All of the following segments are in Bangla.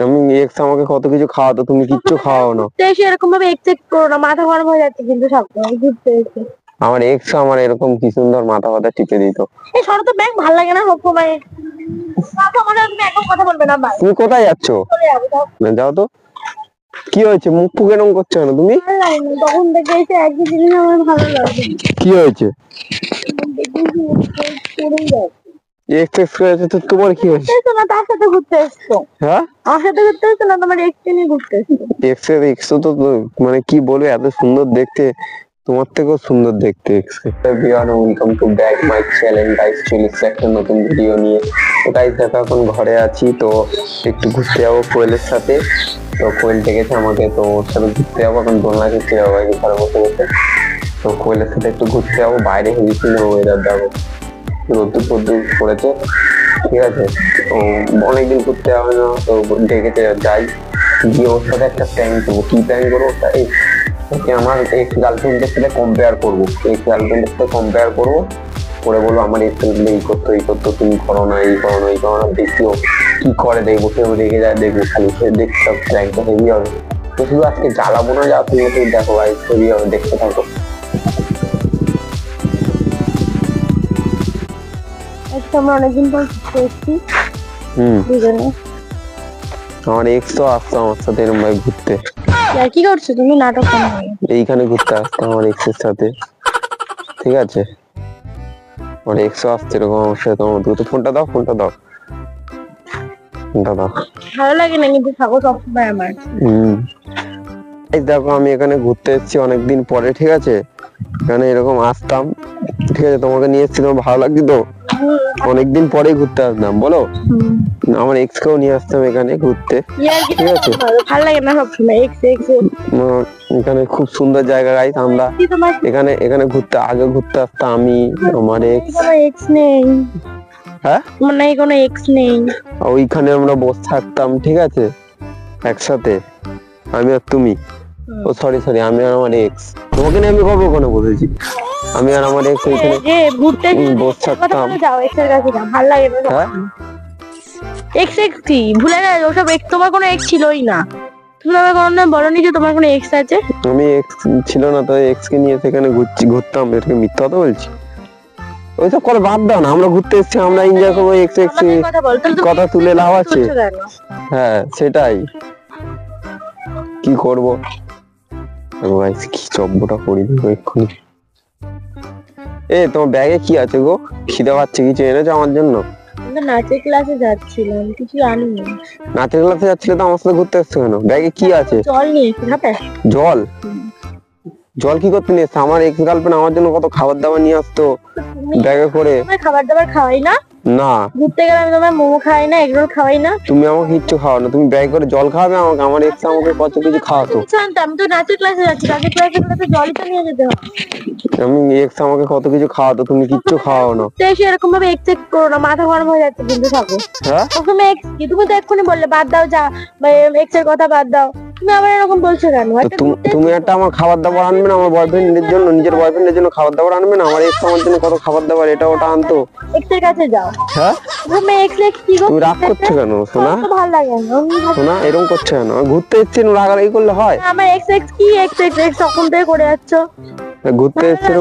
আমি এক্স আমাকে কত কিছু খাওয়াতো, তুমি কিচ্ছু খাওয়াও না। এসে এরকম ভাবে এক্সপেক্ট করো না, মাথা গরম হয়ে যাচ্ছে কিন্তু সবসময় ঘুরতে এসে। আমার এক্স আমার এরকম কি সুন্দর মাথা ব্যথা টিপে দিত। এই সরো তো, ব্যাংক ভালো লাগে না সবসময়। তুমি একদম কথা বলবে না ভাই। তুমি কোথায় যাচ্ছ? যাও তো। কি হয়েছে, মুখ ফুক এরকম করছো কেন তুমি? তখন থেকে এসে একই জিনিস আমার ভালো লাগে। কি হয়েছে? তোমার কি হয়েছে? না তার সাথে ঘুরতে এসছো। হ্যাঁ আমার সাথে ঘুরতে এসছো না, তোমার এক্স নিয়ে ঘুরতে এসছো। এক্স তো মানে কি বলবো, এত সুন্দর দেখতে, তোমার থেকেও সুন্দর দেখতে x. Welcome to back my channel guys, চলে এসেছি একটা নতুন ভিডিও নিয়ে। তো গাইস দেখো এখন ঘরে আছি, তো একটু ঘুরতে যাবো কোয়েলের সাথে। তো কোয়েল ডেকেছে আমাকে, তো ওর সাথে ঘুরতে যাবো। এখন দোলনা খেতে যাবো ঘরে বসে বসে। তো কোয়েলের সাথে একটু ঘুরতে যাবো, বাইরে হেভি সুন্দর ওয়েদার দেখো, রোদ্দুর ফোদ্দুর পড়েছে, ঠিক আছে। তো অনেকদিন ঘুরতে হবে না, তো ডেকেতে যাই, গিয়ে ওর সাথে একটা প্ল্যান করবো। কি প্ল্যান করবো? তাই আমার এক্স গার্লফ্রেন্ডের সাথে কম্পেয়ার করবো, এক্স গার্লফ্রেন্ডের সাথে কম্পেয়ার করবো, করে বলবো আমার এক্স গার্লফ্রেন্ড এই করতো, তুমি করো না, এই করো না, এই করো না, দেখিও কি করে, দেখবো কেউ রেগে যায়, দেখবো খালি সে দেখতে প্ল্যানটা হেভি হবে। তো শুধু আজকে জ্বালাবো না, যা তুমি দেখো ভাই, হেভি হবে, দেখতে থাকো। আমরা অনেকদিন পর ঘুরতে এসেছি দুজনে। আমার এক্স তো আসতো আমার সাথে এরকম ভাই ঘুরতে। কি করছো তুমি? নাটক কেন? এইখানে ঘুরতে আসতো আমার এক্স এর সাথে, ঠিক আছে। আমার এক্স আসছে এরকম আমার সাথে। তোমার তো ফোনটা দাও, ফোনটা দাও, ফোনটা দাও। ভালো লাগে না কিন্তু থাকো সবসময় আমার। দেখো আমি এখানে ঘুরতে এসেছি অনেকদিন পরে, ঠিক আছে। এখানে এরকম আসতাম, ঠিক আছে, তোমাকে নিয়ে এসেছি, তোমার ভালো লাগছে তো? অনেকদিন পরেই ঘুরতে আসলাম, বলো। আমার এক্স কেও নিয়ে আসতাম এখানে ঘুরতে, ঠিক আছে। ভালো লাগে না সবসময় এক্স এক্স। এখানে খুব সুন্দর জায়গা গাইস, আমরা এখানে ঘুরতে আগে ঘুরতে আসতাম আমি, আমার এক্স নেই। হ্যাঁ মানে কোনো এক্স নেই। ওইখানে আমরা বসে থাকতাম, ঠিক আছে, একসাথে, আমি আর তুমি। ও সরি, আমি আর আমার এক্স। তোমাকে নিয়ে আমি কবে ওখানে বসেছি? আমি আর আমার এক্স ওইখানে ঘুরতে বসে থাকতাম। যাও এক্সের কাছে যাও, ভালো লাগে না। হ্যাঁ এক্স এক্স কি ভুলে গেলে? ওসব এক্স, তোমার কোনো এক্স ছিলই না। তুমি আমাকে কোনো বলনি যে তোমার কোনো এক্স আছে। আমি এক্স ছিল না, তো এক্স কে নিয়ে সেখানে ঘুরতাম। এটাকে মিথ্যা কথা বলছি? ওইসব করে বাদ দাও না, আমরা ঘুরতে এসেছি, আমরা এনজয় করবো। এক্স এক্স কথা তুলে লাভ আছে? হ্যাঁ সেটাই, কি করবো গাইস, কি চব্বটা করি দেবো এক্ষুনি। তোমার ব্যাগে কি আছে গো? খিদে পাচ্ছে, কিছু এনেছো আমার জন্য? নাচের ক্লাসে যাচ্ছিলাম, কিছু আনিনি। নাচের ক্লাসে যাচ্ছিলে তো আমার সাথে ঘুরতে আসছো কেন? ব্যাগে কি আছে? জল নিয়েছি। জল? জল কি করতে নিয়ে এসছো? আমার এক্স গার্লফ্রেন্ড আমার জন্য কত খাবার দাবার নিয়ে আসতো ব্যাগে করে। খাবার দাবার খাওয়াই না? না। ঘুরতে গেলে আমি তোমার মোমো খাওয়াই না, এগরোল খাওয়াই না। তুমি আমাকে কিচ্ছু খাওয়াও না, তুমি ব্যাগ করে জল খাওয়াবে আমাকে? আমার এক্স আমাকে কত কিছু খাওয়াতো। আমি তো নাচের ক্লাসে যাচ্ছি, নাচের ক্লাসে গেলে তো জলই তো নিয়ে যেতে হবে। আমি এক্স আমাকে কত কিছু খাওয়াতো, তুমি কিচ্ছু খাওয়াও না। তো এসে এরকম ভাবে এক্সপেক্ট করো না, মাথা গরম হয়ে যাচ্ছে কিন্তু থাকো। হ্যাঁ তুমি এক্স কি? তুমি তো এক্ষুনি বললে বাদ দাও, যা এক্স এর কথা বাদ দাও। তুমি আবার এরকম বলছো কেন? তুমি একটা আমার খাবার দাবার আনবে না, আমার বয়ফ্রেন্ডের জন্য, নিজের বয়ফ্রেন্ডের জন্য খাবার দাবার আনবে না? আমার এক্স আমার জন্য কত খাবার দাবার এটা ওটা আনতো। এক্স এর কাছে যাও। হ্যাঁ তুমি এক্স এক্স কি গো? তুমি রাগ করছো কেন সোনা? ভালো লাগে না সোনা, এরকম করছো কেন? ঘুরতে এসেছি, রাগারাগি করলে হয়? আমার এক্স এক্স কি? এক্স এক্স এক্স তখন থেকে করে যাচ্ছ। ঘুরতে এসেছি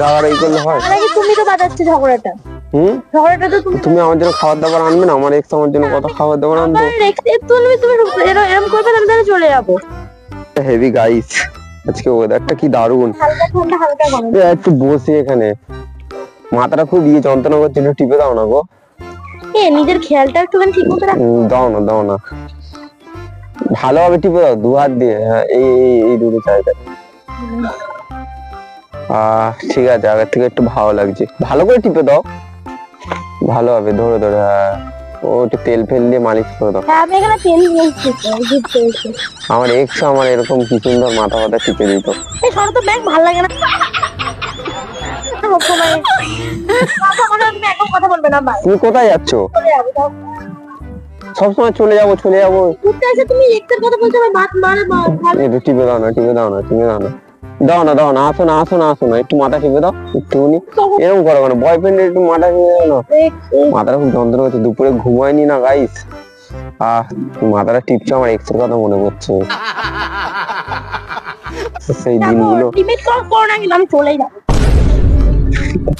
রাগারাগি করলে হয়? তুমি তো বাজাচ্ছ ঝগড়াটা। ঝগড়াটা তো তুমি আমার জন্য খাবার দাবার আনবে না? আমার এক্স আমার জন্য কত খাবার দাবার আনতো। তুমি এরকম করবে তাহলে চলে যাবো। হেভি গাইস, আজকে ওয়েদারটা কি দারুণ। হালকা ঠান্ডা হালকা গরম। একটু বসি এখানে, মাথাটা খুব যন্ত্রণা করছে, একটু টিপে দাও না গো। নিজের খেয়ালটা একটুখানি ঠিক মতো রাখো। দাও না ভালোভাবে টিপে দাও, দু হাত দিয়ে। এই দুটো জায়গায়। ঠিক আছে, আগের থেকে একটু ভালো লাগছে। ভালো করে টিপে দাও, ভালো হবে, ধরে ধরে। ওটা তেল ফেল দিয়ে মালিশ করে দাও। আমি এখানে তেল নিয়েছি। আমার এক্স আমার এরকম কি সুন্দর মাথা ব্যথা টিপে দিত। এই সরো তো, ব্যাগ ভালো লাগে না কথা বলবে না ভাই। তুমি কোথায় যাচ্ছ? সবসময় চলে যাবো ঘুরতে এসে তুমি এক্সের কথা বলছো, আমার বাত মারে। একটু টিপে দাও না, আসো না, একটু মাথা টিপে দাও একটুখানি। এরকম করো কেন? বয়ফ্রেন্ড একটু মাথা টিপে দাও না। মাথাটা খুব যন্ত্রণা করছে, দুপুরে ঘুমায়নি না গাইস, মাথাটা টিপছে, আমার এক্স এর কথা মনে পড়ছে। সেই দেখো দিনগুলো লিমিট করো না, কিন্তু আমি চলেই যাবো।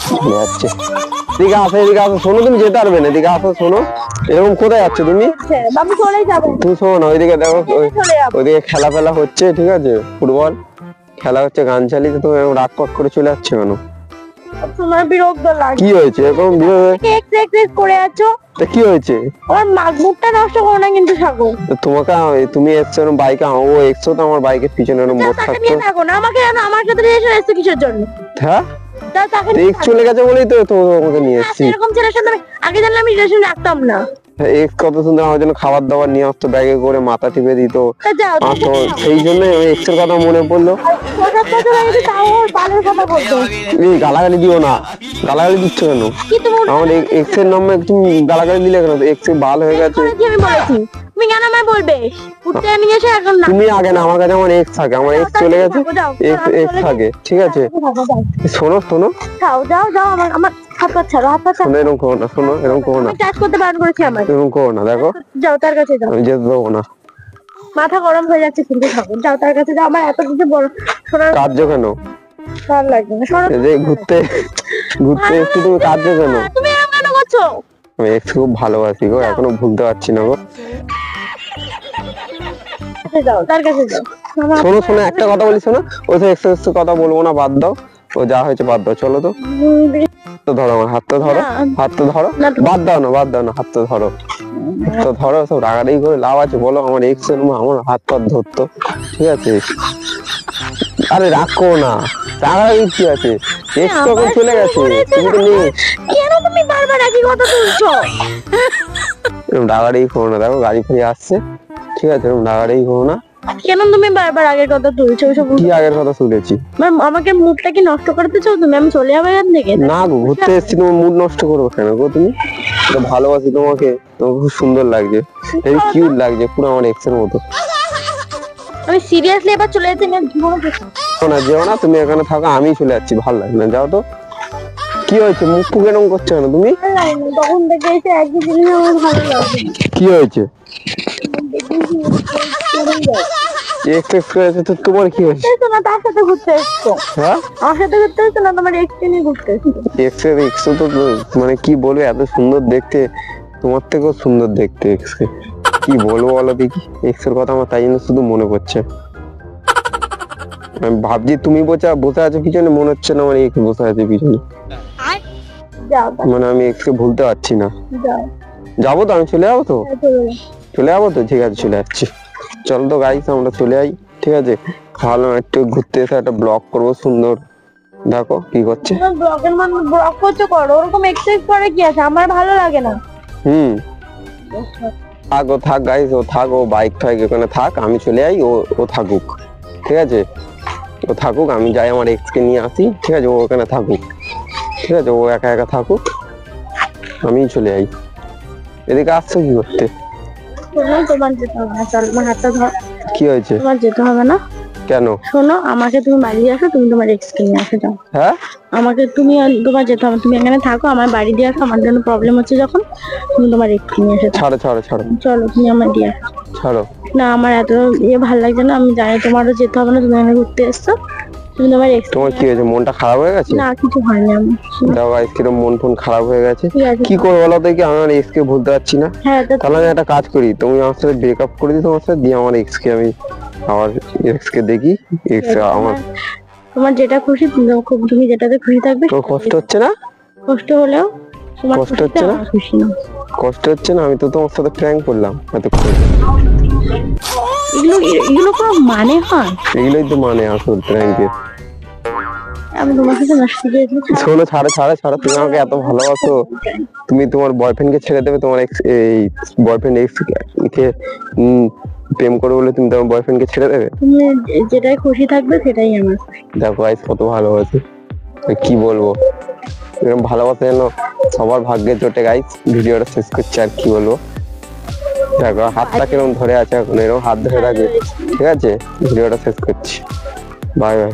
চলে যাচ্ছে। এদিকে আসো, এদিকে আসো, শোনো তুমি যেতে পারবে না, এদিকে আসো, শোনো। এরকম কোথায় যাচ্ছ তুমি? আমি চলেই যাবো। তুমি শোনো না, ওইদিকে দেখো, চলে যাবো। ওইদিকে খেলা ফেলা হচ্ছে, ঠিক আছে, ফুটবল খেলা হচ্ছে, গান চালিয়ে তুমি এরকম রাগ পাক করে চলে যাচ্ছে কেন? তোমার বিরক্ত লাগে। কি হয়েছে এরকম এক্স এক্স এক্স করে আছো? তা কি হয়েছে? আমার মুখটা নষ্ট করো না কিন্তু সাগর। তো তোমাকে তুমি এসছো এরকম বাইকে, ও এসছো তো আমার বাইকের পিছনে এরকম বসে তাকে থাকতো। নিয়ে থাকো না, আমাকে আমার সাথে রিলেশন এসেছে কিসের জন্য? হ্যাঁ, তাকে এক্স চলে গেছে বলেই তো তোমাকে নিয়ে এসেছি। এরকম ছেলের সাথে আমি আগে জানলে আমি রিলেশন রাখতাম না। এক্স কত সুন্দর আমার জন্য খাবার দাবার নিয়ে আসতো, ব্যাগে করে মাথা টিপে দিত। তা যাও, আর তো সেই জন্যই আমি এক্স এর কথা মনে পড়লো। 7 বছর আগে তাও ওর বালের কথা বলতো। তুমি গালাগালি দিও না, গালাগালি দিচ্ছ কেন? কি তুমি আমার এক্স এর নামে তুমি গালাগালি দিলে কেন? এক্স এর বাল হয়ে গেছে। আমি বলেছি তুমি কেন আমায় বলবে? ঘুরতে নিয়ে এসে এখন না। তুমি আগে না, আমার কাছে আমার এক্স থাকে, আমার এক্স চলে গেছে, এক্স থাকে, ঠিক আছে। শোনো শোনো, যাও যাও যাও, আমার হাত পা ছাড়ো, হাত পা ছাড়ো। শোনো, এরকম করো না, শোনো, এরকম করো না, টাচ করতে বারণ করেছি আমার। এরকম করো না, দেখো যাও তার কাছে যাও। আমি যেতে দেবো না। মাথা গরম হয়ে যাচ্ছে কিন্তু ঠাকুর, যাও তার কাছে যাও। আমার এত কিছু বড় শোনার কার্য কেন? ভালো লাগবে না। শোনো, এই যে ঘুরতে ঘুরতে এসছি, তুমি কার্য কেন? তুমি এরকম কেন করছো? আমি এক্স খুব ভালোবাসি গো, এখনো ভুলতে পারছি না গো। যাও তার কাছে যাও। শোনো শোনো, একটা কথা বলি, শোনো, ওই তো এক্স এক্স কথা বলবো না, বাদ দাও, ও যা হয়েছে বাদ দাও, চলো তো। তো ধরো আমার হাতটা ধরো, হাতটা ধরো, বাদ দাও না, বাদ দাও না, হাতটা ধরো, তো ধরো। সব রাগারাগি করে লাভ আছে বলো? আমার এক্স এর আমার হাত পা ধরতো, ঠিক আছে। আরে রাগ করো না, রাগারাগি কি আছে? এক্স তখন চলে গেছে, তুমি তো নেই। কেন তুমি বারবার একই কথা তুলছো? এরকম রাগারাগি করো না, দেখো গাড়ি ফাড়ি আসছে, ঠিক আছে, এরকম রাগারাগি করো না। কেন তুমি বারবার আগের কথা তুলছো? ওইসব কি আগের কথা শুনেছি? আমাকে মুডটা কি নষ্ট করতে চাও তুমি? আমি চলে যাবো এখান থেকে। না গো, ঘুরতে এসেছি, তোমার মুড নষ্ট করবো কেন গো? তুমি তো ভালোবাসি তোমাকে, তোমাকে খুব সুন্দর লাগছে, এই কিউট লাগছে, পুরো আমার এক্স এর মতো। আমি সিরিয়াসলি এবার চলে যেতে না, জীবনে দেখো। না যেও না, তুমি এখানে থাকো, আমি চলে যাচ্ছি, ভালো লাগে না, যাও তো। কি হয়েছে, মুখ ফুক এরকম করছো কেন তুমি? ভালো লাগে না, তখন থেকে এসে একই জিনিস আমার ভালো লাগে না। কি হয়েছে? এক্স এক্স করেছে তো, তোমার কি হয়েছে? এসো না, তার সাথে ঘুরতে এসছো। হ্যাঁ, আমার সাথে ঘুরতে এসছো না, তোমার এক্স নিয়ে ঘুরতে এসছো। এক্স এর এক্স তো মানে কি বলবো, এত সুন্দর দেখতে, তোমার থেকেও সুন্দর দেখতে এক্স কে। কি বলবো বলো দেখি, এক্স এর কথা আমার তাই জন্য শুধু মনে পড়ছে। আমি ভাবছি তুমি বসে আছো পিছনে, মনে হচ্ছে না আমার এক্স বসে আছে পিছনে। যাও মানে আমি এক্স কে ভুলতে পারছি না। যাও, যাবো তো, আমি চলে যাবো তো, চলে যাও। চলে যাবো তো, ঠিক আছে চলে যাচ্ছি। চলো তো গাইস, আমরা চলে যাই, ঠিক আছে। ভালো একটু ঘুরতে এসে একটা ব্লগ করবো সুন্দর। দেখো কি করছে। তোমার ব্লগের মানে ব্লগ করছো করো, ওরকম এক্সেস করে কি আছে? আমার ভালো লাগে না। থাক, ও থাক গাইস, ও থাক, ও বাইক ফাইক ওখানে থাক, আমি চলে যাই, ও থাকুক, ঠিক আছে, ও থাকুক, আমি যাই আমার এক্স কে নিয়ে আসি, ঠিক আছে, ও ওখানে থাকুক, ঠিক আছে, ও একা একা থাকুক, আমি চলে যাই। এদিকে আসছো কি করতে? শোনো, তোমার যেতে হবে না, চল আমার হাতটা ধর। কি হয়েছে? তোমার যেতে হবে না। কেন? শোনো, আমাকে তুমি বাড়ি দিয়ে আসো, তুমি তোমার এক্স কে নিয়ে আসো, যাও। হ্যাঁ, আমাকে তুমি তোমার যেতে হবে, তুমি এখানে থাকো, আমার বাড়ি দিয়ে আসো, আমার জন্য প্রবলেম হচ্ছে যখন, তুমি তোমার এক্স কে নিয়ে আসো, যাও। ছাড়ো ছাড়ো ছাড়ো চলো, তুমি আমার দিয়ে আসো। ছাড়ো। না, আমার এত ভালো লাগছে না, আমি জানি তোমারও যেতে হবে না, তুমি এখানে ঘুরতে এসছো, তুমি তোমার এক্স। তোমার কি হয়েছে, মনটা খারাপ হয়ে গেছে? না, কিছু হয়নি আমার। দাও গাইস, কিরকম মন ফোন খারাপ হয়ে গেছে। ঠিক আছে। কি করবো বলো দেখি, আমি আমার এক্স কে ভুলতে পারছি না। হ্যাঁ, তাহলে আমি একটা কাজ করি, তুমি আমার সাথে ব্রেকআপ করে দিই, তোমার সাথে দিয়ে আমার এক্স কে আমি আমার এক্স কে দেখি, এক্স আমার। তোমার যেটা খুশি, তুমি যেটাতে খুশি থাকবে। তোর কষ্ট হচ্ছে না? কষ্ট হলেও তোমার কষ্ট খুশিতে হচ্ছে না? আমার খুশি না। কষ্ট হচ্ছে না? আমি তো তোমার সাথে প্র্যাঙ্ক করলাম এতক্ষণ। এগুলো কোনো মানে হয়? এগুলোই তো মানে আসল প্র্যাঙ্কের। আমি তোমার সাথে নষ্ট করেছি। শোনো, ছাড়ো ছাড়ো ছাড়ো, তুমি আমাকে এত ভালোবাসো, তুমি তোমার বয়ফ্রেন্ডকে ছেড়ে দেবে, তোমার এক্স এই বয়ফ্রেন্ড এক্স কে প্রেম করবে বলে তুমি তোমার বয়ফ্রেন্ডকে ছেড়ে দেবে? তুমি যেটাই খুশি থাকবে সেটাই আমার খুশি। দেখো গাইস, কত ভালোবাসি, কি বলবো, এরকম ভালোবাসা যেন সবার ভাগ্যে জোটে গাইস। ভিডিওটা শেষ করছি, আর কি বলবো। দেখো হাতটা কিরকম ধরে আছে এখন, এরকম হাত ধরে রাখবে, ঠিক আছে। ভিডিওটা শেষ করছি, বাই বাই।